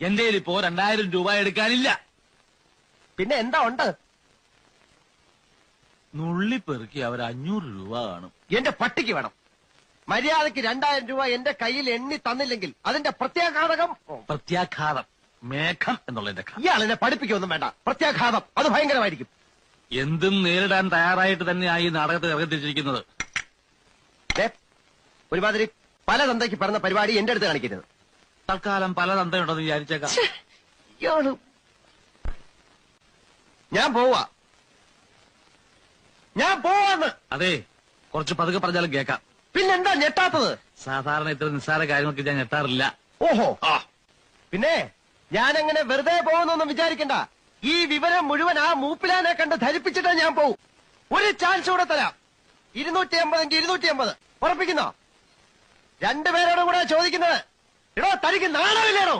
എന്റെ ഇപ്പോ 2000 രൂപ എടുക്കാനില്ല. പിന്നെ എന്താ ഉണ്ട്? നുള്ളിപ്പെറുക്കി അവർ 500 രൂപ കാണും. എന്റെ പട്ടിക്ക് വേണം. മര്യാദക്ക് 2000 രൂപ എന്റെ കയ്യിൽ എണ്ണി തന്നില്ലെങ്കിൽ അതിന്റെ പ്രത്യാഘാതകം. പ്രത്യാഘാതം മേഘം എന്നുള്ളതിന്റെ ഇയാളെന്നെ പഠിപ്പിക്കൊന്നും വേണ്ട. പ്രത്യാഘാതം അത് ഭയങ്കരമായിരിക്കും. എന്തും നേരിടാൻ തയ്യാറായിട്ട് തന്നെയാണ് ഈ നാടകത്തിൽ ഇറങ്ങിത്തിരിച്ചിരിക്കുന്നത്. ഒരുമാതിരി പല തന്തയ്ക്ക് പറഞ്ഞ പരിപാടി എന്റെ അടുത്ത് കാണിക്കരുത്. തൽക്കാലം പല തന്തയുണ്ടെന്ന് വിചാരിച്ചേക്കാം. ഞാൻ പോവാന്ന്. അതെ, കുറച്ച് പതുക്കെ പറഞ്ഞാലും കേൾക്കാം. പിന്നെന്താ ഞെട്ടാത്തത്? സാധാരണ ഇത്ര നിസ്സാര കാര്യങ്ങൾക്ക് ഞാൻ ഞെട്ടാറില്ല. ഓഹോ, പിന്നെ ഞാനങ്ങനെ വെറുതെ പോകുന്നൊന്നും വിചാരിക്കണ്ട. ഈ വിവരം മുഴുവൻ ആ മൂപ്പിലാനെ കണ്ട് ധരിപ്പിച്ചിട്ടേ ഞാൻ പോവും. ഒരു ചാൻസ് കൂടെ തരാം. 250 250 ഉറപ്പിക്കുന്നോ? രണ്ടുപേരോടും കൂടെ ചോദിക്കുന്നത്. എടോ, തനിക്ക് നാണമില്ലേണോ?